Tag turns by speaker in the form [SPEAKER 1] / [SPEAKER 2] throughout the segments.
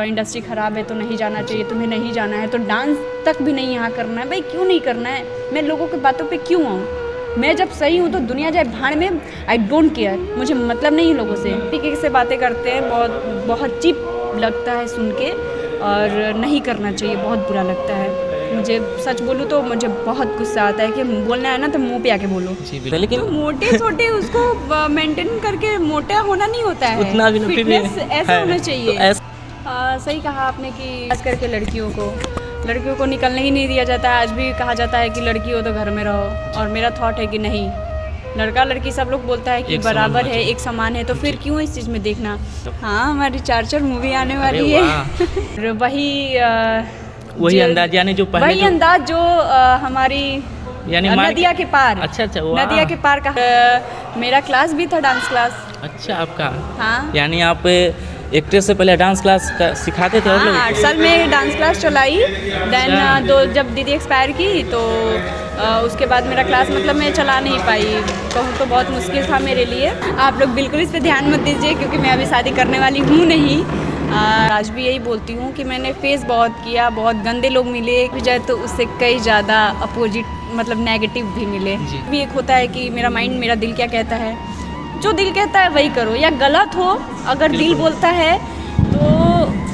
[SPEAKER 1] Industry ख़राब है तो नहीं जाना चाहिए, तुम्हें नहीं जाना है तो डांस तक भी नहीं यहाँ करना है। भाई क्यों नहीं करना है? मैं लोगों की बातों पे क्यों आऊँ? मैं जब सही हूँ तो दुनिया जाए भाड़ में, आई डोंट केयर, मुझे मतलब नहीं लोगों से। तरीके से बातें करते हैं, बहुत चीप लगता है सुन के, और नहीं करना चाहिए, बहुत बुरा लगता है। मुझे सच बोलूँ तो मुझे बहुत गुस्सा आता है कि बोलना है ना तो मुँह पे आके बोलो। लेकिन तो मोटे छोटे उसको मेंटेन करके मोटा होना नहीं होता है,
[SPEAKER 2] उतना भी
[SPEAKER 1] फिटनेस ऐसा होना चाहिए।
[SPEAKER 2] तो
[SPEAKER 1] सही कहा आपने कि खास करके लड़कियों को निकलने ही नहीं दिया जाता है। आज भी कहा जाता है कि लड़की हो तो घर में रहो, और मेरा थॉट है कि नहीं, लड़का लड़की सब लोग बोलता है कि बराबर है, एक समान है, तो फिर क्यों इस चीज़ में देखना। हाँ, हमारी चार मूवी आने वाली है। वही
[SPEAKER 2] अंदाज, यानी जो
[SPEAKER 1] वही अंदाज जो हमारी यानी नदिया के पार।
[SPEAKER 2] अच्छा,
[SPEAKER 1] नदिया के पार का मेरा क्लास भी था, डांस क्लास।
[SPEAKER 2] अच्छा, आपका?
[SPEAKER 1] हाँ,
[SPEAKER 2] यानी आप एक्ट्रेस से पहले डांस क्लास सिखाते थे?
[SPEAKER 1] हाँ, 8 साल में डांस क्लास चलाई। देन जब दीदी एक्सपायर की तो उसके बाद मेरा क्लास मतलब मैं चला नहीं पाई, कहूँ तो बहुत मुश्किल था मेरे लिए। आप लोग बिल्कुल इस पर ध्यान मत दीजिए क्योंकि मैं अभी शादी करने वाली हूँ नहीं। आज भी यही बोलती हूँ कि मैंने फेस बहुत किया, बहुत गंदे लोग मिले जाए तो उससे कई ज़्यादा अपोजिट मतलब नेगेटिव भी मिले। भी एक होता है कि मेरा माइंड, मेरा दिल क्या कहता है, जो दिल कहता है वही करो, या गलत हो अगर दिल बोलता है तो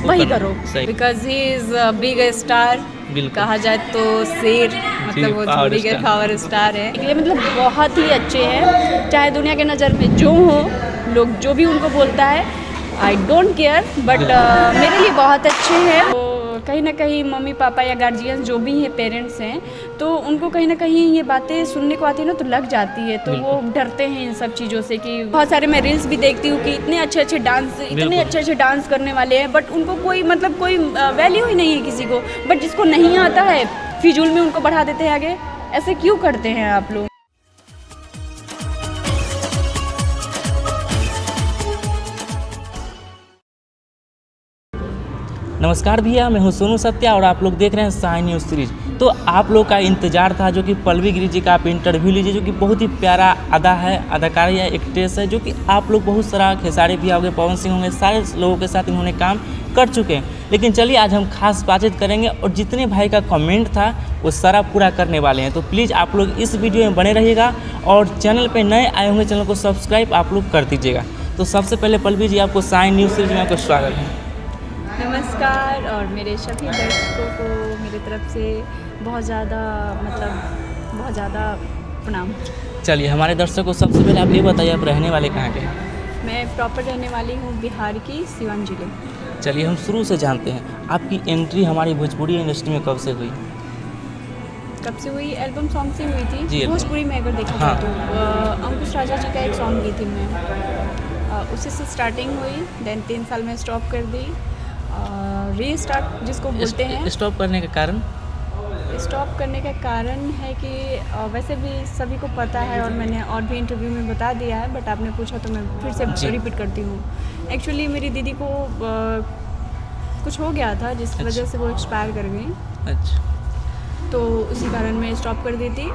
[SPEAKER 1] वही करो। Because he is big star, कहा जाए तो शेर, मतलब वो बिग पावर स्टार है। ये मतलब बहुत ही अच्छे हैं, चाहे दुनिया के नज़र में जो हो, लोग जो भी उनको बोलता है आई डोंट केयर, बट मेरे लिए बहुत अच्छे हैं। तो कहीं ना कहीं मम्मी पापा या गार्जियन जो भी हैं, पेरेंट्स हैं, तो उनको कहीं ना कहीं ये बातें सुनने को आती है ना तो लग जाती है, तो वो डरते हैं इन सब चीज़ों से। कि बहुत सारे मैं रील्स भी देखती हूँ कि इतने अच्छे डांस करने वाले हैं, बट उनको कोई मतलब कोई वैल्यू ही नहीं है किसी को। बट जिसको नहीं आता है फिजूल में उनको बढ़ा देते हैं आगे। ऐसे क्यों करते हैं आप लोग?
[SPEAKER 2] नमस्कार भैया, मैं हूं सोनू सत्या और आप लोग देख रहे हैं साइन न्यूज़ सीरीज। तो आप लोग का इंतज़ार था जो कि पल्लवी गिरी जी का आप इंटरव्यू लीजिए, जो कि बहुत ही प्यारा अदा है, अदाकारी है, एक्ट्रेस है, जो कि आप लोग बहुत सारा खेसारी भी होंगे, पवन सिंह होंगे, सारे लोगों के साथ इन्होंने काम कर चुके हैं। लेकिन चलिए आज हम खास बातचीत करेंगे और जितने भाई का कमेंट था वो सारा पूरा करने वाले हैं। तो प्लीज़ आप लोग इस वीडियो में बने रहिएगा और चैनल पर नए आए होंगे चैनल को सब्सक्राइब आप लोग कर दीजिएगा। तो सबसे पहले पल्लवी जी, आपको साइन न्यूज़ सीरीज में आपका स्वागत है।
[SPEAKER 1] नमस्कार, और मेरे सभी दर्शकों को मेरी तरफ से बहुत ज़्यादा प्रणाम।
[SPEAKER 2] चलिए हमारे दर्शकों को सबसे पहले आप ये बताइए, आप रहने वाले कहाँ के हैं?
[SPEAKER 1] मैं प्रॉपर रहने वाली हूँ बिहार की सिवान जिले।
[SPEAKER 2] चलिए हम शुरू से जानते हैं, आपकी एंट्री हमारी भोजपुरी इंडस्ट्री में कब से हुई?
[SPEAKER 1] कब से हुई? एल्बम सॉन्ग से हुई थी
[SPEAKER 2] जी।
[SPEAKER 1] भोजपुरी में अगर देखा जाए तो अंकुश राजा जी का एक सॉन्ग की थी मैं, उसी से स्टार्टिंग हुई। देन 3 साल में स्टॉप कर दी, रीस्टार्ट जिसको बोलते हैं।
[SPEAKER 2] स्टॉप करने का कारण?
[SPEAKER 1] स्टॉप करने का कारण है कि वैसे भी सभी को पता है और मैंने और भी इंटरव्यू में बता दिया है, बट आपने पूछा तो मैं फिर से रिपीट करती हूँ। एक्चुअली मेरी दीदी को कुछ हो गया था जिस वजह से वो एक्सपायर कर गई।
[SPEAKER 2] अच्छा।
[SPEAKER 1] तो उसी कारण मैं स्टॉप कर दी थी,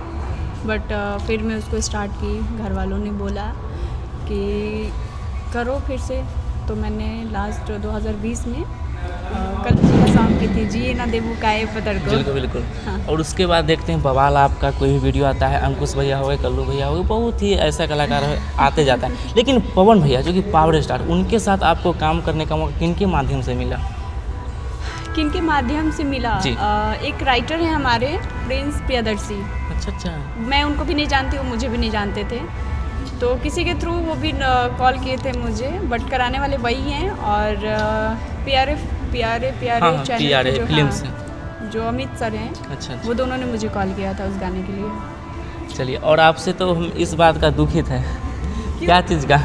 [SPEAKER 1] बट फिर मैं उसको स्टार्ट की। घर वालों ने बोला कि करो फिर से, तो मैंने लास्ट 2020 में कल जी का सॉन्ग की थी, जी ना देवू काए पतर को।
[SPEAKER 2] बिल्कुल। हाँ। और उसके बाद देखते हैं बवाल आपका कोई भी वीडियो आता है, अंकुश भैया हो गए, कल्लू भैया हो गए, बहुत ही ऐसा कलाकार आते जाता है। लेकिन पवन भैया जो कि पावर स्टार, उनके साथ आपको काम करने का मौका किनके माध्यम से मिला?
[SPEAKER 1] किनके माध्यम से मिला? एक राइटर है हमारे, प्रिंस प्रियदर्शी।
[SPEAKER 2] अच्छा।
[SPEAKER 1] मैं उनको भी नहीं जानती, वो मुझे भी नहीं जानते थे, तो किसी के थ्रू वो भी कॉल किए थे मुझे, बट कराने वाले वही हैं। और प्यारे चैनल
[SPEAKER 2] फिल्म से
[SPEAKER 1] जो अमित सर हैं,
[SPEAKER 2] अच्छा।
[SPEAKER 1] वो दोनों ने मुझे कॉल किया था उस गाने के लिए।
[SPEAKER 2] चलिए, और आपसे तो हम इस बात का दुखित है। क्या चीज़ का?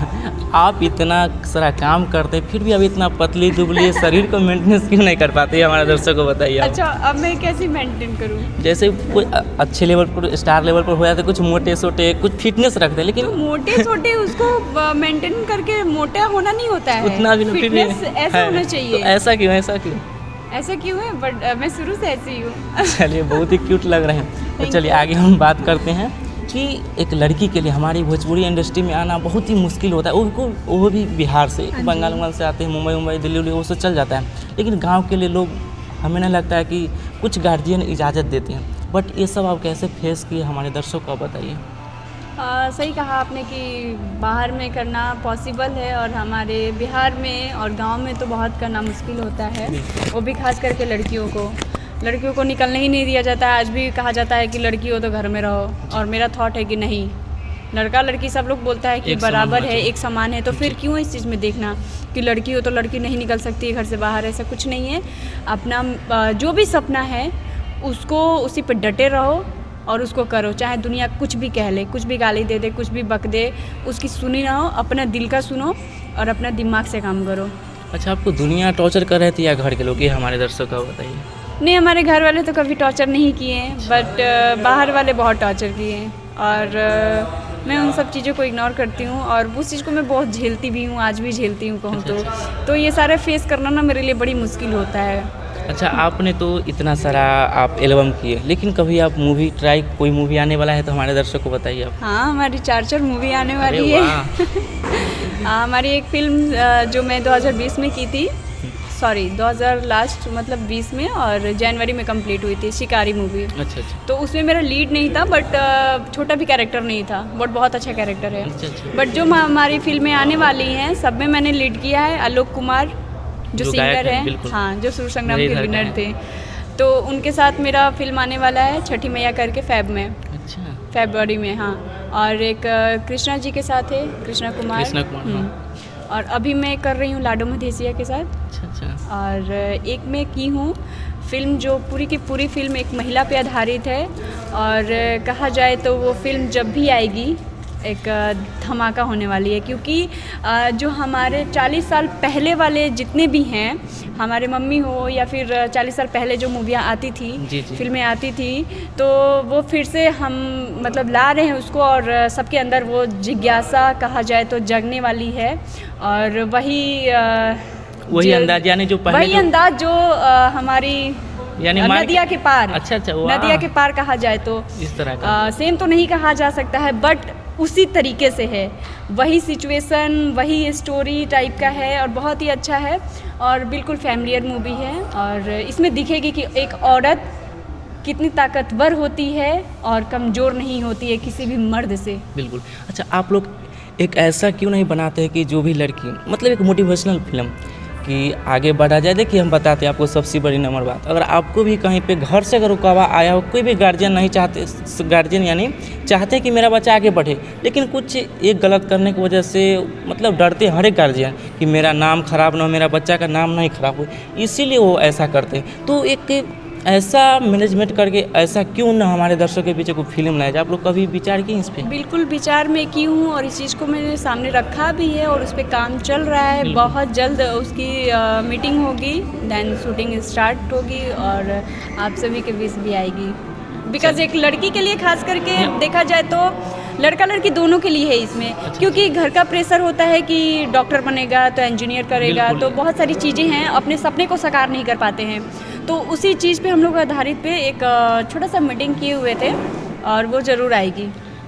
[SPEAKER 2] आप इतना सारा काम करते फिर भी अब इतना पतली दुबली शरीर को मेंटेनेंस क्यों नहीं कर पाते? हमारे दर्शकों को बताइए।
[SPEAKER 1] अच्छा, अब मैं कैसे मेंटेन करूँ?
[SPEAKER 2] जैसे कोई अच्छे लेवल पर, स्टार लेवल पर हो जाते, कुछ मोटे सोटे, कुछ फिटनेस रखते, लेकिन
[SPEAKER 1] तो मोटे सोटे उसको मेंटेन करके मोटा होना नहीं होता है,
[SPEAKER 2] उतना भी
[SPEAKER 1] फिटनेस ऐसा होना चाहिए।
[SPEAKER 2] तो ऐसा क्यों
[SPEAKER 1] है? बट मैं शुरू से ऐसी ही हूँ।
[SPEAKER 2] चलिए, बहुत ही क्यूट लग रहे हैं। तो चलिए आगे हम बात करते हैं कि एक लड़की के लिए हमारी भोजपुरी इंडस्ट्री में आना बहुत ही मुश्किल होता है, वो भी बिहार से, बंगाल वंगाल से आते हैं, मुंबई दिल्ली वो सब चल जाता है, लेकिन गांव के लिए लोग, हमें नहीं लगता है कि कुछ गार्जियन इजाज़त देते हैं। बट ये सब आप कैसे फेस किए, हमारे दर्शकों को बताइए।
[SPEAKER 1] सही कहा आपने कि बाहर में करना पॉसिबल है और हमारे बिहार में और गांव में तो बहुत करना मुश्किल होता है, वो भी खास करके लड़कियों को निकलने ही नहीं दिया जाता है। आज भी कहा जाता है कि लड़की हो तो घर में रहो, और मेरा थॉट है कि नहीं, लड़का लड़की सब लोग बोलता है कि बराबर है, एक समान है, तो फिर क्यों इस चीज़ में देखना कि लड़की हो तो लड़की नहीं निकल सकती घर से बाहर, ऐसा कुछ नहीं है। अपना जो भी सपना है उसको उसी पर डटे रहो और उसको करो, चाहे दुनिया कुछ भी कह ले, कुछ भी गाली दे दे, कुछ भी बक दे, उसकी सुनी ना हो, अपना दिल का सुनो और अपना दिमाग से काम करो।
[SPEAKER 2] अच्छा, आपको दुनिया टॉर्चर कर रहे थे या घर के लोग, ये हमारे दर्शकों को बताइए।
[SPEAKER 1] नहीं, हमारे घर वाले तो कभी टॉर्चर नहीं किए हैं, बट बाहर वाले बहुत टॉर्चर किए हैं, और मैं उन सब चीज़ों को इग्नोर करती हूँ और उस चीज़ को मैं बहुत झेलती भी हूँ, आज भी झेलती हूँ कहूँ तो ये सारा फेस करना ना मेरे लिए बड़ी मुश्किल होता है।
[SPEAKER 2] अच्छा, आपने तो इतना सारा आप एल्बम किए, लेकिन कभी आप मूवी ट्राई, कोई मूवी आने वाला है तो हमारे दर्शकों को बताइए आप।
[SPEAKER 1] हाँ, हमारी 4 मूवी आने वाली है। हमारी एक फिल्म जो मैं 2020 में की थी, 2000 लास्ट मतलब 20 में, और जनवरी में कंप्लीट हुई थी, शिकारी मूवी।
[SPEAKER 2] अच्छा।
[SPEAKER 1] तो उसमें मेरा लीड नहीं था, बट छोटा भी कैरेक्टर नहीं था, बट बहुत अच्छा कैरेक्टर है।
[SPEAKER 2] अच्छा।
[SPEAKER 1] बट जो हमारी फिल्में आने वाली हैं सब में मैंने लीड किया है। आलोक कुमार जो सिंगर हैं, हाँ, जो सुर संग्राम के विनर थे, तो उनके साथ मेरा फिल्म आने वाला है छठी मैया करके फेब में।
[SPEAKER 2] अच्छा,
[SPEAKER 1] फरवरी में, हाँ। और एक कृष्णा जी के साथ है, कृष्णा कुमार। और अभी मैं कर रही हूँ लाडो मधेसिया के साथ।
[SPEAKER 2] अच्छा।
[SPEAKER 1] और एक मैं की हूँ फिल्म जो पूरी की पूरी फिल्म एक महिला पे आधारित है, और कहा जाए तो वो फिल्म जब भी आएगी एक धमाका होने वाली है, क्योंकि जो हमारे 40 साल पहले वाले जितने भी हैं, हमारे मम्मी हो या फिर 40 साल पहले जो मूवियाँ आती थी, फिल्में आती थी, तो वो फिर से हम मतलब ला रहे हैं उसको, और सबके अंदर वो जिज्ञासा कहा जाए तो जगने वाली है। और वही
[SPEAKER 2] अंदाज, यानी जो पहले
[SPEAKER 1] वही अंदाज जो हमारी
[SPEAKER 2] यानी
[SPEAKER 1] नदिया के पार।
[SPEAKER 2] अच्छा,
[SPEAKER 1] नदिया के पार कहा जाए तो
[SPEAKER 2] इस तरह का
[SPEAKER 1] सेम तो नहीं कहा जा सकता है, बट उसी तरीके से है, वही सिचुएशन, वही स्टोरी टाइप का है, और बहुत ही अच्छा है, और बिल्कुल फैमिलियर मूवी है। और इसमें दिखेगी कि एक औरत कितनी ताकतवर होती है और कमज़ोर नहीं होती है किसी भी मर्द से।
[SPEAKER 2] बिल्कुल। अच्छा, आप लोग एक ऐसा क्यों नहीं बनाते हैं कि जो भी लड़की, मतलब एक मोटिवेशनल फिल्म कि आगे बढ़ा जाए। देखिए, हम बताते हैं आपको सबसे बड़ी नंबर बात, अगर आपको भी कहीं पे घर से अगर रुकावा आया हो, कोई भी गार्जियन नहीं चाहते, गार्जियन यानी चाहते हैं कि मेरा बच्चा आगे बढ़े, लेकिन कुछ एक गलत करने की वजह से मतलब डरते हैं हर एक गार्जियन कि मेरा नाम खराब ना हो, मेरा बच्चा का नाम नहीं खराब हो, इसीलिए वो ऐसा करते हैं। तो एक ऐसा मैनेजमेंट करके ऐसा क्यों ना हमारे दर्शकों के पीछे कोई फिल्म लाए जाए। आप लोग कभी विचार किए इस पर?
[SPEAKER 1] बिल्कुल विचार में की हूँ, और इस चीज़ को मैंने सामने रखा भी है, और उस पर काम चल रहा है। बहुत जल्द उसकी मीटिंग होगी, देन शूटिंग स्टार्ट होगी, और आप सभी के बीच भी आएगी। बिकॉज एक लड़की के लिए खास करके देखा जाए तो लड़का लड़की दोनों के लिए है इसमें, क्योंकि घर का प्रेशर होता है कि डॉक्टर बनेगा तो इंजीनियर करेगा, तो बहुत सारी चीज़ें हैं, अपने सपने को साकार नहीं कर पाते हैं। तो उसी चीज़ पे हम लोग आधारित पे एक छोटा सा मीटिंग किए हुए थे, और वो ज़रूर आएगी।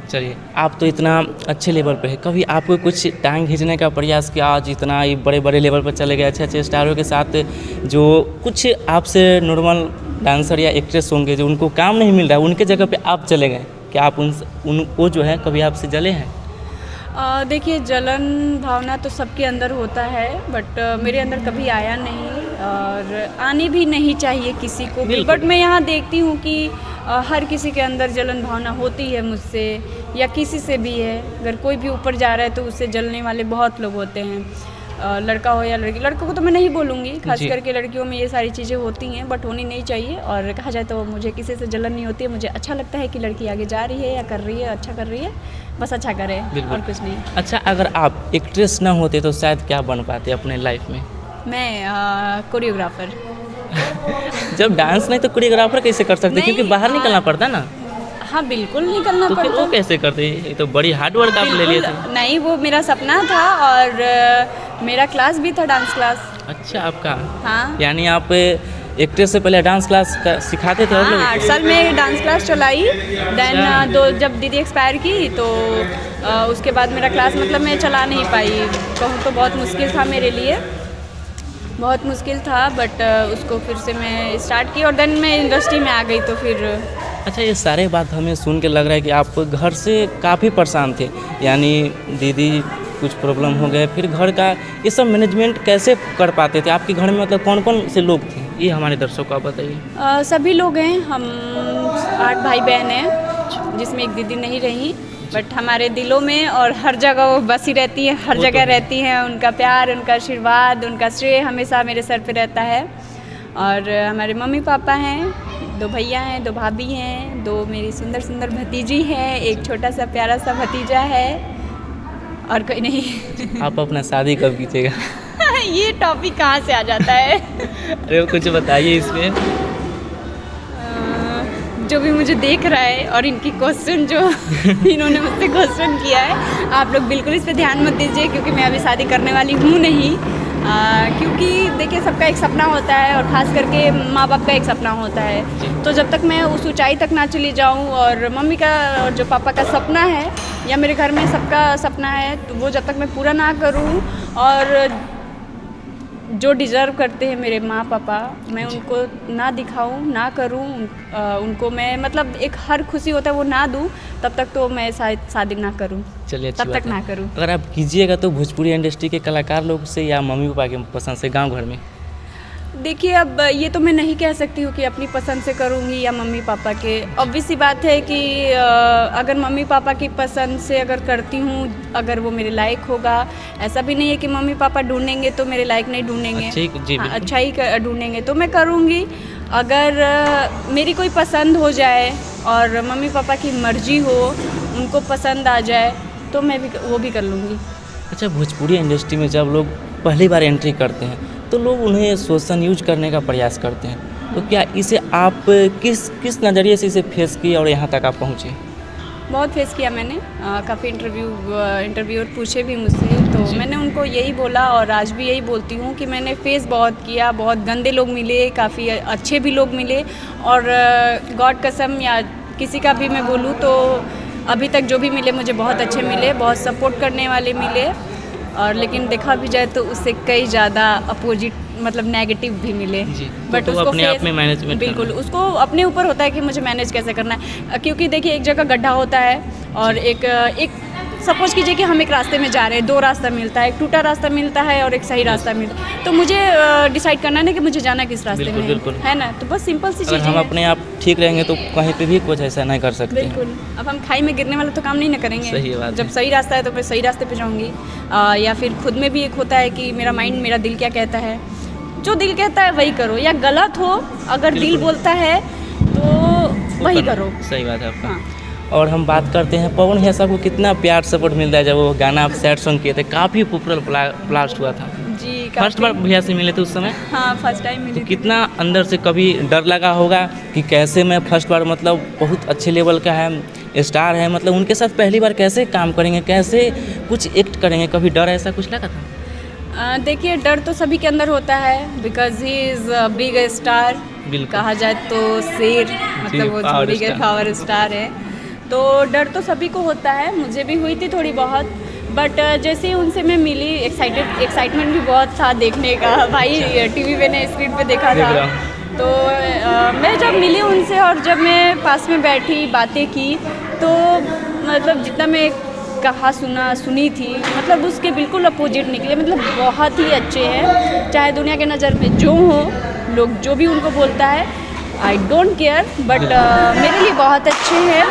[SPEAKER 2] चलिए, आप तो इतना अच्छे लेवल पे है, कभी आपको कुछ टांग खींचने का प्रयास किया? आज इतना ये बड़े बड़े लेवल पर चले गए, अच्छे अच्छे स्टारों के साथ, जो कुछ आपसे नॉर्मल डांसर या एक्ट्रेस होंगे जो उनको काम नहीं मिल रहा है, उनके जगह पे आप चले गए, क्या आप उनको जो है कभी आपसे जले हैं?
[SPEAKER 1] देखिए, जलन भावना तो सबके अंदर होता है, बट मेरे अंदर कभी आया नहीं, और आने भी नहीं चाहिए किसी को भी। बट मैं यहाँ देखती हूँ कि हर किसी के अंदर जलन भावना होती है, मुझसे या किसी से भी है। अगर कोई भी ऊपर जा रहा है तो उससे जलने वाले बहुत लोग होते हैं, लड़का हो या लड़की। लड़कों को तो मैं नहीं बोलूँगी, खास करके लड़कियों में ये सारी चीज़ें होती हैं, बट होनी नहीं चाहिए। और कहा जाए तो मुझे किसी से जलन नहीं होती है, मुझे अच्छा लगता है कि लड़की आगे जा रही है या कर रही है, अच्छा कर रही है, बस अच्छा करे और कुछ नहीं।
[SPEAKER 2] अच्छा, अगर आप एक्ट्रेस ना होते तो शायद क्या बन पाते अपने लाइफ में?
[SPEAKER 1] मैं कोरियोग्राफर।
[SPEAKER 2] जब डांस नहीं तो कोरियोग्राफर कैसे कर सकते? क्योंकि बाहर निकलना पड़ता ना।
[SPEAKER 1] हाँ, बिल्कुल निकलना
[SPEAKER 2] तो
[SPEAKER 1] पड़ता।
[SPEAKER 2] फिर वो कैसे करते? ये तो बड़ी हार्ड वर्क आप ले लिए थे।
[SPEAKER 1] नहीं, वो मेरा सपना था, और मेरा क्लास भी था, डांस क्लास।
[SPEAKER 2] अच्छा, आपका?
[SPEAKER 1] हाँ।
[SPEAKER 2] यानी आप एक्ट्रेस से पहले डांस क्लास का सिखाते थे आप
[SPEAKER 1] हाँ,
[SPEAKER 2] लोग?
[SPEAKER 1] 8 साल में डांस क्लास चलाई। देन जब दीदी एक्सपायर की तो उसके बाद मेरा क्लास मतलब मैं चला नहीं पाई। कहूँ तो बहुत मुश्किल था मेरे लिए, बहुत मुश्किल था, बट उसको फिर से मैं स्टार्ट की और देन मैं इंडस्ट्री में आ गई तो फिर।
[SPEAKER 2] अच्छा, ये सारे बात हमें सुन के लग रहा है कि आप घर से काफ़ी परेशान थे, यानी दीदी कुछ प्रॉब्लम हो गए, फिर घर का ये सब मैनेजमेंट कैसे कर पाते थे? आपके घर में मतलब कौन कौन से लोग थे, ये हमारे दर्शकों को आप बताइए।
[SPEAKER 1] सभी लोग हैं, हम 8 भाई बहन हैं, जिसमें एक दीदी नहीं रही, बट हमारे दिलों में और हर जगह वो बसी रहती है, हर जगह रहती हैं। उनका प्यार, उनका आशीर्वाद, उनका श्रेय हमेशा मेरे सर पे रहता है। और हमारे मम्मी पापा हैं, 2 भैया हैं, 2 भाभी हैं, 2 मेरी सुंदर सुंदर भतीजी हैं, एक छोटा सा प्यारा सा भतीजा है, और कोई नहीं।
[SPEAKER 2] आप अपना शादी कब कीजिएगा?
[SPEAKER 1] ये टॉपिक कहाँ से आ जाता है?
[SPEAKER 2] अरे कुछ बताइए इसमें।
[SPEAKER 1] जो भी मुझे देख रहा है और इनकी क्वेश्चन जो इन्होंने मुझसे क्वेश्चन किया है, आप लोग बिल्कुल इस पे ध्यान मत दीजिए, क्योंकि मैं अभी शादी करने वाली हूँ नहीं। क्योंकि देखिए, सबका एक सपना होता है और ख़ास करके माँ बाप का एक सपना होता है। तो जब तक मैं उस ऊंचाई तक ना चली जाऊँ और मम्मी का और जो पापा का सपना है या मेरे घर में सबका सपना है, तो वो जब तक मैं पूरा ना करूँ और जो डिज़र्व करते हैं मेरे माँ पापा, मैं उनको ना दिखाऊं, ना करूं, उनको मैं मतलब एक हर खुशी होता है वो ना दूं, तब तक तो मैं शायद शादी ना करूं।
[SPEAKER 2] चलिए,
[SPEAKER 1] तब तक ना करूं।
[SPEAKER 2] अगर आप कीजिएगा तो भोजपुरी इंडस्ट्री के कलाकार लोग से या मम्मी पापा के पसंद से, गांव घर में?
[SPEAKER 1] देखिए, अब ये तो मैं नहीं कह सकती हूँ कि अपनी पसंद से करूँगी या मम्मी पापा के। ऑब्वियस सी बात है कि अगर मम्मी पापा की पसंद से अगर करती हूँ, अगर वो मेरे लायक होगा, ऐसा भी नहीं है कि मम्मी पापा ढूंढेंगे तो मेरे लायक नहीं ढूंढेंगे, अच्छा ही ढूंढेंगे तो मैं करूँगी। अगर मेरी कोई पसंद हो जाए और मम्मी पापा की मर्जी हो, उनको पसंद आ जाए, तो मैं भी वो भी कर लूँगी।
[SPEAKER 2] अच्छा, भोजपुरी इंडस्ट्री में जब लोग पहली बार एंट्री करते हैं तो लोग उन्हें शोषण यूज करने का प्रयास करते हैं, तो क्या इसे आप किस नज़रिए से इसे फेस किए और यहाँ तक आप पहुँचे?
[SPEAKER 1] बहुत फेस किया मैंने, काफ़ी इंटरव्यूअर पूछे भी मुझसे, तो मैंने उनको यही बोला और आज भी यही बोलती हूँ कि मैंने फेस बहुत किया। बहुत गंदे लोग मिले, काफ़ी अच्छे भी लोग मिले, और गॉड कसम या किसी का भी मैं बोलूँ तो अभी तक जो भी मिले मुझे बहुत अच्छे मिले, बहुत सपोर्ट करने वाले मिले। और लेकिन देखा भी जाए तो उससे कई ज़्यादा अपोजिट मतलब नेगेटिव भी मिले।
[SPEAKER 2] बट तो उसको अपने आप में मैनेजमेंट
[SPEAKER 1] बिल्कुल उसको अपने ऊपर होता है कि मुझे मैनेज कैसे करना है, क्योंकि देखिए एक जगह गड्ढा होता है और एक सपोज कीजिए कि हम एक रास्ते में जा रहे हैं, 2 रास्ता मिलता है, एक टूटा रास्ता मिलता है और एक सही रास्ता मिलता है, तो मुझे डिसाइड करना है ना कि मुझे जाना किस रास्ते में है ना। तो बस सिंपल सी चीज़ है।
[SPEAKER 2] हम अपने आप ठीक रहेंगे तो कहीं पे भी कुछ ऐसा नहीं कर सकते।
[SPEAKER 1] बिल्कुल, अब हम खाई में गिरने वाला तो काम नहीं ना करेंगे।
[SPEAKER 2] सही बात
[SPEAKER 1] जब सही रास्ता है तो मैं सही रास्ते पे जाऊँगी। या फिर खुद में भी एक होता है कि मेरा माइंड, मेरा दिल क्या कहता है, जो दिल कहता है वही करो, या गलत हो अगर दिल बोलता है तो वही करो।
[SPEAKER 2] सही बात है आपका। और हम बात करते हैं पवन भैया साहब को कितना प्यार सपोर्ट मिलता है। जब वो गाना आप सैड सॉन्ग किए थे, काफ़ी पॉपुलर ब्लास्ट हुआ था
[SPEAKER 1] जी।
[SPEAKER 2] फर्स्ट बार भैया से मिले थे उस समय?
[SPEAKER 1] हाँ, फर्स्ट टाइम मिली।
[SPEAKER 2] तो कितना अंदर से कभी डर लगा होगा कि कैसे मैं फर्स्ट बार, मतलब बहुत अच्छे लेवल का है, स्टार है, मतलब उनके साथ पहली बार कैसे काम करेंगे, कैसे कुछ एक्ट करेंगे, कभी डर ऐसा कुछ लगा था?
[SPEAKER 1] देखिए, डर तो सभी के अंदर होता है, because he is big star, कहा जाए तो शेर, मतलब वो बिग पावर स्टार है, तो डर तो सभी को होता है। मुझे भी हुई थी थोड़ी बहुत, बट जैसे ही उनसे मैं मिली, एक्साइटमेंट भी बहुत था देखने का। भाई टीवी पे ने स्क्रीन पे देखा था, तो मैं जब मिली उनसे और जब मैं पास में बैठी, बातें की, तो मतलब जितना मैं सुनी थी, मतलब उसके बिल्कुल अपोजिट निकले। मतलब बहुत ही अच्छे हैं, चाहे दुनिया के नज़र में जो हो, लोग जो भी उनको बोलता है, आई डोंट केयर, बट मेरे लिए बहुत अच्छे हैं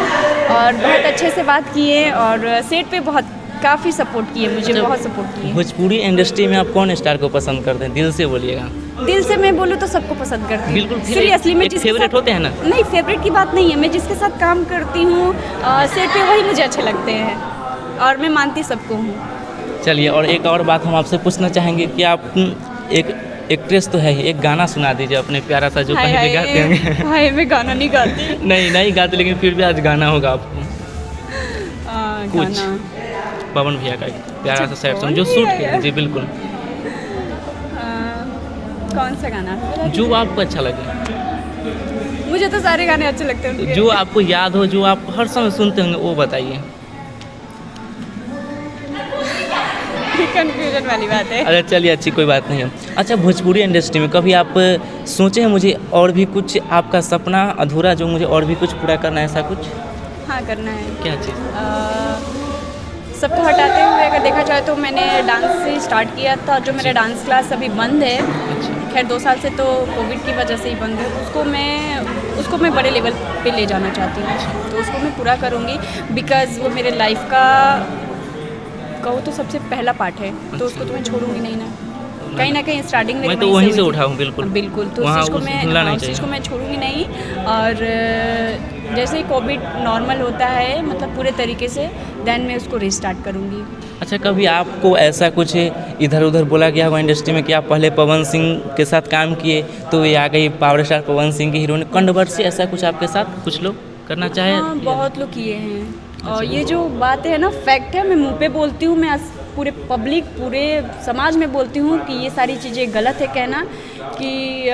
[SPEAKER 1] और बहुत अच्छे से बात किए और सेट पे काफ़ी सपोर्ट किए, मुझे बहुत सपोर्ट किए।
[SPEAKER 2] भोजपुरी इंडस्ट्री में आप कौन स्टार को पसंद करते हैं? दिल से बोलिएगा।
[SPEAKER 1] दिल से मैं बोलूँ तो सबको पसंद करती हूँ।
[SPEAKER 2] बिल्कुल,
[SPEAKER 1] सीरियसली। मैं
[SPEAKER 2] फेवरेट होते हैं ना?
[SPEAKER 1] नहीं, फेवरेट की बात नहीं है, मैं जिसके साथ काम करती हूँ सेट पे वही मुझे अच्छे लगते हैं और मैं मानती सबको हूँ।
[SPEAKER 2] चलिए, और एक और बात हम आपसे पूछना चाहेंगे कि आप एक एक्ट्रेस तो है ही, एक गाना सुना दीजिए अपने प्यारा सा, जो कहीं भी गाते होंगे।
[SPEAKER 1] हाय, मैं गाना नहीं गाती।
[SPEAKER 2] नहीं गाते, लेकिन फिर भी आज गाना होगा आपको कुछ पवन भैया का एक प्यारा सा सैड सॉन्ग जो शूट किया। जी बिल्कुल।
[SPEAKER 1] कौन सा गाना?
[SPEAKER 2] जो आपको अच्छा लगे,
[SPEAKER 1] मुझे तो सारे गाने अच्छे लगते हैं उनके।
[SPEAKER 2] जो आपको याद हो, जो आप हर समय सुनते होंगे, वो बताइए।
[SPEAKER 1] कंफ्यूजन वाली बात है।
[SPEAKER 2] अच्छा चलिए, अच्छी कोई बात नहीं है। अच्छा, भोजपुरी इंडस्ट्री में कभी आप सोचे हैं मुझे और भी कुछ, आपका सपना अधूरा जो मुझे और भी कुछ पूरा करना है, ऐसा कुछ?
[SPEAKER 1] हाँ, करना है।
[SPEAKER 2] क्या चीज़?
[SPEAKER 1] सबको हटाते हुए अगर देखा जाए तो मैंने डांस से स्टार्ट किया था, जो मेरा डांस क्लास अभी बंद है। खैर 2 साल से तो कोविड की वजह से ही बंद है। उसको मैं बड़े लेवल पे ले जाना चाहती हूँ, तो उसको मैं पूरा करूँगी, बिकॉज़ वो मेरे लाइफ का कहूँ तो सबसे पहला पार्ट है, तो उसको तो मैं छोड़ूंगी नहीं ना। कहीं ना कहीं स्टार्टिंग में
[SPEAKER 2] मैं तो वहीं से उठा हूँ। बिल्कुल
[SPEAKER 1] बिल्कुल, तो उस चीज़ को मैं छोड़ूंगी नहीं। और जैसे ही कोविड नॉर्मल होता है, मतलब पूरे तरीके से, देन मैं उसको रिस्टार्ट करूँगी।
[SPEAKER 2] अच्छा, कभी आपको ऐसा कुछ इधर उधर बोला गया होगा इंडस्ट्री में कि आप पहले पवन सिंह के साथ काम किए तो ये आ गई पावर स्टार पवन सिंह की हीरोइन, कंट्रोवर्सी ऐसा कुछ आपके साथ कुछ लोग करना चाहे?
[SPEAKER 1] हाँ, बहुत लोग किए हैं। और ये जो बात है ना, फैक्ट है, मैं मुंह पे बोलती हूँ, मैं पूरे पब्लिक, पूरे समाज में बोलती हूँ कि ये सारी चीज़ें गलत है कहना कि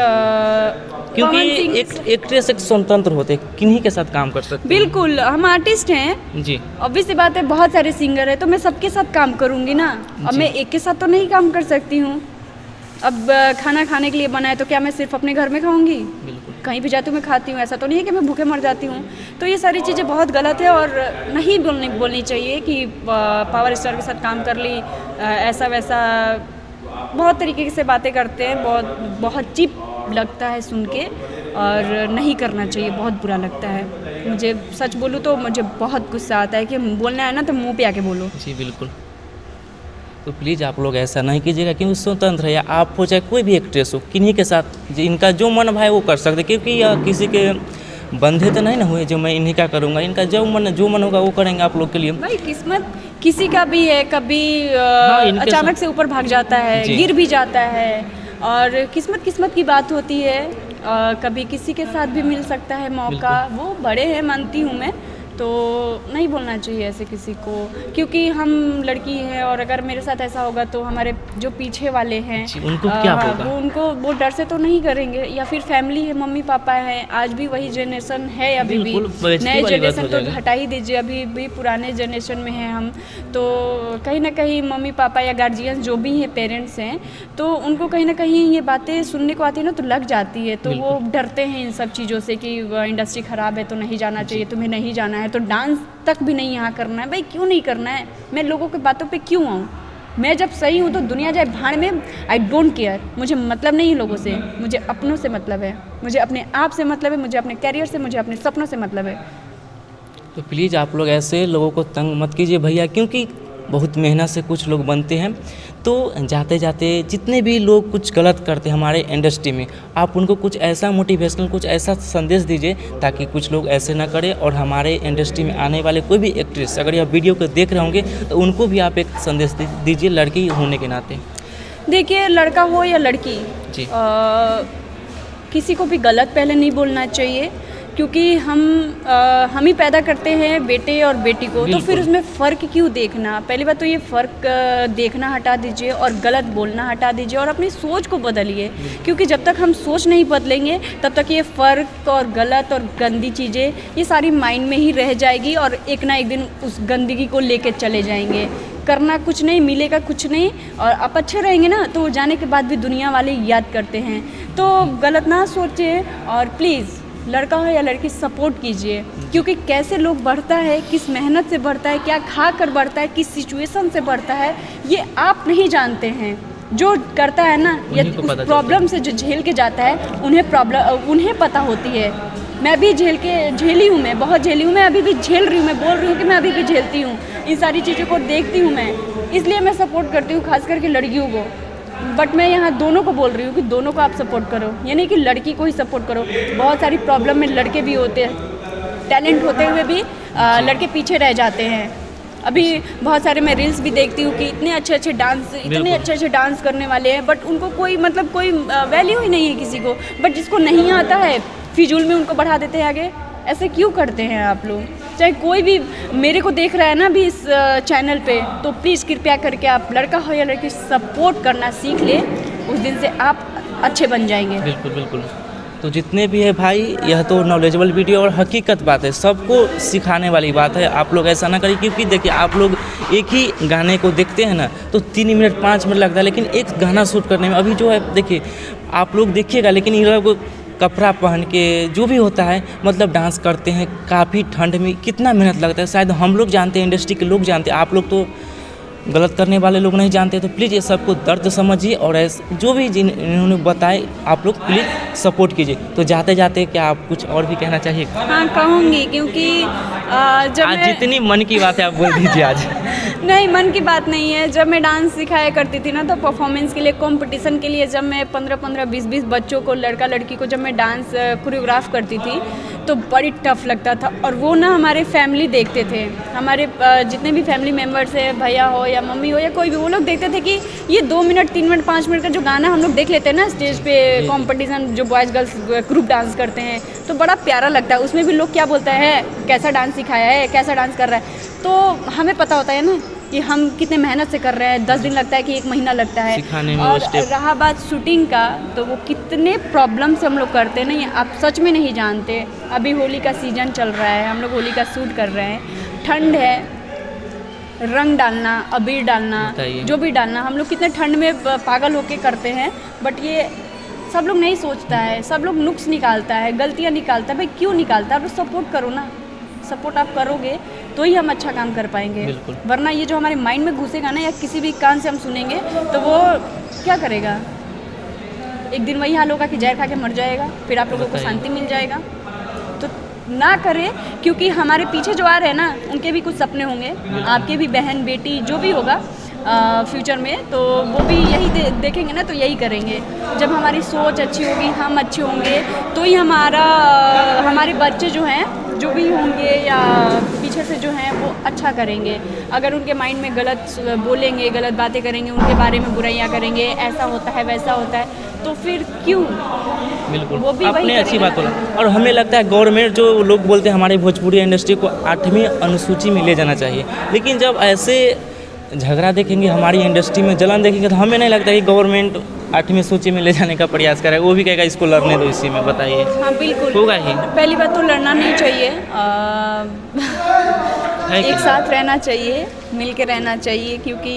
[SPEAKER 2] क्योंकि एक एक्ट्रेस एक स्वतंत्र होते हैं, किन्हीं के साथ काम कर सकते हैं।
[SPEAKER 1] बिल्कुल, हम आर्टिस्ट हैं
[SPEAKER 2] जी।
[SPEAKER 1] ऑब्वियस सी बात है, बहुत सारे सिंगर हैं, तो मैं सबके साथ काम करूँगी ना। अब मैं एक के साथ तो नहीं काम कर सकती हूँ। अब खाना खाने के लिए बना है तो क्या मैं सिर्फ अपने घर में खाऊंगी?
[SPEAKER 2] बिल्कुल।
[SPEAKER 1] कहीं भी जाती हूँ मैं खाती हूँ, ऐसा तो नहीं है कि मैं भूखे मर जाती हूँ। तो ये सारी चीज़ें बहुत गलत है और नहीं बोलनी चाहिए कि पावर स्टार के साथ काम कर ली, ऐसा वैसा बहुत तरीके से बातें करते हैं, बहुत चीप लगता है सुन के, और नहीं करना चाहिए, बहुत बुरा लगता है। मुझे सच बोलूँ तो मुझे बहुत गुस्सा आता है कि बोलना है ना तो मुँह पे आके बोलो।
[SPEAKER 2] जी बिल्कुल। तो प्लीज़ आप लोग ऐसा नहीं कीजिएगा, क्योंकि स्वतंत्र है, या आप हो चाहे कोई भी एक्ट्रेस हो, किन्हीं के साथ इनका जो मन भाई वो कर सकते, क्योंकि यह किसी के बंधे तो नहीं ना हुए जो मैं इन्हीं का करूँगा। इनका जो मन होगा वो करेंगे आप लोग के लिए।
[SPEAKER 1] भाई किस्मत किसी का भी है, कभी अचानक से ऊपर भाग जाता है, गिर भी जाता है, और किस्मत की बात होती है। कभी किसी के साथ भी मिल सकता है मौका, वो बड़े हैं मानती हूँ मैं, तो नहीं बोलना चाहिए ऐसे किसी को, क्योंकि हम लड़की हैं, और अगर मेरे साथ ऐसा होगा तो हमारे जो पीछे वाले हैं
[SPEAKER 2] उनको क्या होगा?
[SPEAKER 1] वो डर से तो नहीं करेंगे, या फिर फैमिली है, मम्मी पापा हैं, आज भी वही जनरेशन है, अभी भी नए जनरेशन तो हटा ही दीजिए, अभी भी पुराने जनरेशन में हैं हम। तो कहीं ना कहीं मम्मी पापा या गार्जियन जो भी हैं, पेरेंट्स हैं, तो उनको कहीं ना कहीं ये बातें सुनने को आती है ना, तो लग जाती है, तो वो डरते हैं इन सब चीज़ों से कि इंडस्ट्री ख़राब है तो नहीं जाना चाहिए, तुम्हें नहीं जाना है, तो डांस तक भी नहीं यहाँ करना है। भाई क्यों नहीं करना है? मैं लोगों की बातों पे क्यों आऊँ? मैं जब सही हूँ तो दुनिया जाए भाड़ में, आई डोंट केयर। मुझे मतलब नहीं है लोगों से, मुझे अपनों से मतलब है, मुझे अपने आप से मतलब है, मुझे अपने कैरियर से, मुझे अपने सपनों से मतलब है।
[SPEAKER 2] तो प्लीज़ आप लोग ऐसे लोगों को तंग मत कीजिए भैया, क्योंकि बहुत मेहनत से कुछ लोग बनते हैं। तो जाते जाते जितने भी लोग कुछ गलत करते हैं हमारे इंडस्ट्री में, आप उनको कुछ ऐसा मोटिवेशनल, कुछ ऐसा संदेश दीजिए ताकि कुछ लोग ऐसे ना करें, और हमारे इंडस्ट्री में आने वाले कोई भी एक्ट्रेस अगर यह वीडियो को देख रहे होंगे तो उनको भी आप एक संदेश दीजिए, लड़की होने के नाते।
[SPEAKER 1] देखिए, लड़का हो या लड़की
[SPEAKER 2] जी,
[SPEAKER 1] किसी को भी गलत पहले नहीं बोलना चाहिए, क्योंकि हम ही पैदा करते हैं बेटे और बेटी को, तो फिर उसमें फ़र्क क्यों देखना? पहली बात तो ये फ़र्क देखना हटा दीजिए और गलत बोलना हटा दीजिए और अपनी सोच को बदलिए, क्योंकि जब तक हम सोच नहीं बदलेंगे तब तक ये फ़र्क और गलत और गंदी चीज़ें ये सारी माइंड में ही रह जाएगी, और एक ना एक दिन उस गंदगी को लेके चले जाएंगे। करना कुछ नहीं, मिलेगा कुछ नहीं, और आप अच्छे रहेंगे ना तो जाने के बाद भी दुनिया वाले याद करते हैं। तो गलत ना सोचिए, और प्लीज़ लड़का हो या लड़की सपोर्ट कीजिए, क्योंकि कैसे लोग बढ़ता है, किस मेहनत से बढ़ता है, क्या खा कर बढ़ता है, किस सिचुएशन से बढ़ता है, ये आप नहीं जानते हैं। जो करता है ना, ये प्रॉब्लम से जो झेल के जाता है उन्हें पता होती है। मैं भी झेली हूँ, मैं बहुत झेली हूँ, मैं अभी भी झेल रही हूँ, मैं बोल रही हूँ कि मैं अभी भी झेलती हूँ, इन सारी चीज़ों को देखती हूँ मैं, इसलिए मैं सपोर्ट करती हूँ खास करके लड़कियों को। बट मैं यहाँ दोनों को बोल रही हूँ कि दोनों को आप सपोर्ट करो, यानी कि लड़की को ही सपोर्ट करो। बहुत सारी प्रॉब्लम में लड़के भी होते हैं, टैलेंट होते हुए भी लड़के पीछे रह जाते हैं। अभी बहुत सारे मैं रील्स भी देखती हूँ कि इतने अच्छे अच्छे डांस करने वाले हैं, बट उनको कोई वैल्यू ही नहीं है किसी को। बट जिसको नहीं आता है फिजूल में उनको बढ़ा देते हैं आगे। ऐसे क्यों करते हैं आप लोग? चाहे कोई भी मेरे को देख रहा है ना भी इस चैनल पे, तो प्लीज़ कृपया करके आप लड़का हो या लड़की सपोर्ट करना सीख ले। उस दिन से आप अच्छे बन जाएंगे।
[SPEAKER 2] बिल्कुल बिल्कुल। तो जितने भी है भाई, यह तो नॉलेजेबल वीडियो और हकीकत बात है, सबको सिखाने वाली बात है। आप लोग ऐसा ना करिए, क्योंकि देखिए आप लोग एक ही गाने को देखते हैं ना तो 3 मिनट 5 मिनट लगता है, लेकिन एक गाना शूट करने में अभी जो है देखिए आप लोग देखिएगा, लेकिन ये लोग कपड़ा पहन के जो भी होता है मतलब डांस करते हैं, काफ़ी ठंड में कितना मेहनत लगता है, शायद हम लोग जानते हैं, इंडस्ट्री के लोग जानते हैं, आप लोग तो गलत करने वाले लोग नहीं जानते। तो प्लीज़ ये सबको दर्द समझिए और ऐसे जो भी इन्होंने बताए आप लोग प्लीज़ सपोर्ट कीजिए। तो जाते जाते क्या आप कुछ और भी कहना चाहिए?
[SPEAKER 1] हाँ कहूँगी, क्योंकि जब
[SPEAKER 2] आज जितनी मन की बात है आप बोल दीजिए आज।
[SPEAKER 1] नहीं, मन की बात नहीं है। जब मैं डांस सिखाया करती थी ना तो परफॉर्मेंस के लिए, कंपटीशन के लिए, जब मैं 15-15, 20-20 बच्चों को, लड़का लड़की को जब मैं डांस कोरियोग्राफ करती थी तो बड़ी टफ लगता था। और वो ना हमारे फैमिली देखते थे, हमारे जितने भी फैमिली मेम्बर्स है, भैया हो या मम्मी हो या कोई भी, वो लोग देखते थे कि ये 2 मिनट 3 मिनट 5 मिनट का जो गाना हम लोग देख लेते हैं ना स्टेज पे, कंपटीशन जो बॉयज़ गर्ल्स ग्रुप डांस करते हैं तो बड़ा प्यारा लगता है। उसमें भी लोग क्या बोलते हैं, कैसा डांस सिखाया है, कैसा डांस कर रहा है। तो हमें पता होता है ना कि हम कितने मेहनत से कर रहे हैं, 10 दिन लगता है कि 1 महीना लगता है
[SPEAKER 2] सिखाने में।
[SPEAKER 1] और रहा बात शूटिंग का, तो वो कितने प्रॉब्लम से हम लोग करते हैं ना, ये आप सच में नहीं जानते। अभी होली का सीज़न चल रहा है, हम लोग होली का शूट कर रहे हैं, ठंड है, रंग डालना, अबीर डालना, जो भी डालना, हम लोग कितने ठंड में पागल होके करते हैं। बट ये सब लोग नहीं सोचता है, सब लोग नुक्स निकालता है, गलतियाँ निकालता है। भाई क्यों निकालता है? आप लोग सपोर्ट करो ना, सपोर्ट आप करोगे तो ही हम अच्छा काम कर पाएंगे। वरना ये जो हमारे माइंड में घुसेगा ना, या किसी भी कान से हम सुनेंगे तो वो क्या करेगा, एक दिन वही हाल होगा कि जहर खा के मर जाएगा, फिर आप लोगों को शांति मिल जाएगा। तो ना करें, क्योंकि हमारे पीछे जो आ रहे हैं ना उनके भी कुछ सपने होंगे, आपके भी बहन बेटी जो भी होगा फ्यूचर में, तो वो भी यही देखेंगे ना, तो यही करेंगे। जब हमारी सोच अच्छी होगी, हम अच्छे होंगे, तो ही हमारे बच्चे जो हैं, जो भी होंगे या पीछे से जो हैं, वो अच्छा करेंगे। अगर उनके माइंड में गलत बोलेंगे, गलत बातें करेंगे, उनके बारे में बुराइयां करेंगे, ऐसा होता है वैसा होता है, तो फिर क्यों?
[SPEAKER 2] बिल्कुल,
[SPEAKER 1] वो भी
[SPEAKER 2] आपने अच्छी बात बोला। और हमें लगता है गवर्नमेंट, जो लोग बोलते हैं हमारी भोजपुरी इंडस्ट्री को 8वीं अनुसूची में ले जाना चाहिए, लेकिन जब ऐसे झगड़ा देखेंगे, हमारी इंडस्ट्री में जलन देखेंगे, तो हमें नहीं लगता कि गवर्नमेंट 8वीं सूची में ले जाने का प्रयास करेगा। वो भी कहेगा इसको लड़ने दो इसी में। बताइए।
[SPEAKER 1] हाँ बिल्कुल
[SPEAKER 2] होगा ही।
[SPEAKER 1] पहली बात तो लड़ना नहीं चाहिए, एक साथ रहना चाहिए, मिल के रहना चाहिए, क्योंकि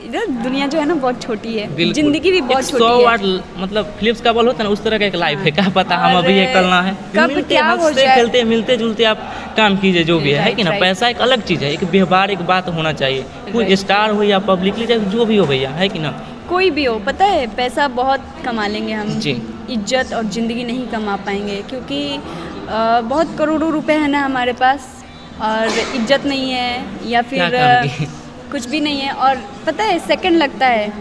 [SPEAKER 1] इधर दुनिया जो है ना बहुत छोटी है, जिंदगी भी बहुत छोटी है।
[SPEAKER 2] 100 वाट मतलब फिलिप्स का बॉल होता है ना, उस तरह का एक लाइफ है। क्या पता हम अभी ये कल ना है,
[SPEAKER 1] कब क्या हो जाए,
[SPEAKER 2] खेलते मिलते जुलते आप काम कीजिए जो भी है कि ना। पैसा एक अलग चीज़ है, एक व्यवहार, एक बात होना चाहिए। कोई स्टार हो या पब्लिकली जो भी हो भैया, है कि ना,
[SPEAKER 1] कोई भी हो। पता है पैसा बहुत कमा लेंगे हम
[SPEAKER 2] जी,
[SPEAKER 1] इज्जत और ज़िंदगी नहीं कमा पाएंगे, क्योंकि बहुत करोड़ों रुपए है ना हमारे पास, और इज्जत नहीं है या फिर कुछ भी नहीं है। और पता है सेकंड लगता है,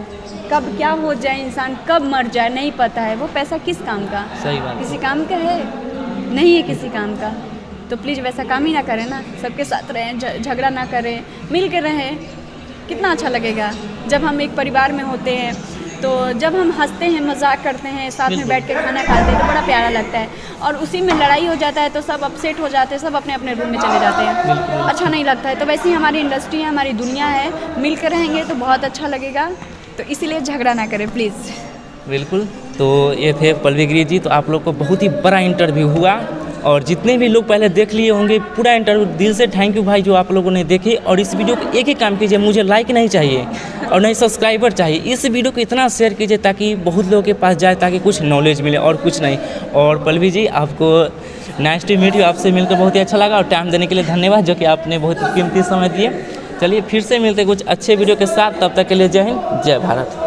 [SPEAKER 1] कब क्या हो जाए इंसान, कब मर जाए नहीं पता है। वो पैसा किस काम का?
[SPEAKER 2] सही बात,
[SPEAKER 1] किसी काम का है नहीं है किसी काम का। तो प्लीज़ वैसा काम ही ना करें ना, सबके साथ रहें, झगड़ा ना करें, मिल के रहें। कितना अच्छा लगेगा जब हम एक परिवार में होते हैं, तो जब हम हंसते हैं, मजाक करते हैं, साथ में बैठ के खाना खाते हैं, तो बड़ा प्यारा लगता है। और उसी में लड़ाई हो जाता है तो सब अपसेट हो जाते हैं, सब अपने अपने रूम में चले जाते हैं, अच्छा नहीं लगता है। तो वैसे ही हमारी इंडस्ट्री है, हमारी दुनिया है, मिल कर रहेंगे तो बहुत अच्छा लगेगा। तो इसीलिए झगड़ा ना करें प्लीज़।
[SPEAKER 2] बिल्कुल। तो ये थे पल्लवी गिरी जी। तो आप लोग को बहुत ही बड़ा इंटरव्यू हुआ, और जितने भी लोग पहले देख लिए होंगे पूरा इंटरव्यू, दिल से थैंक यू भाई जो आप लोगों ने देखे। और इस वीडियो को एक ही काम कीजिए, मुझे लाइक नहीं चाहिए और नहीं सब्सक्राइबर चाहिए। इस वीडियो को इतना शेयर कीजिए ताकि बहुत लोगों के पास जाए, ताकि कुछ नॉलेज मिले और कुछ नहीं। और पल्लवी जी आपको नाइस टू मीट यू, आपसे मिलकर बहुत ही अच्छा लगा, और टाइम देने के लिए धन्यवाद, जो कि आपने बहुत ही कीमती समय दिए। चलिए फिर से मिलते कुछ अच्छे वीडियो के साथ, तब तक के लिए जय हिंद, जय भारत।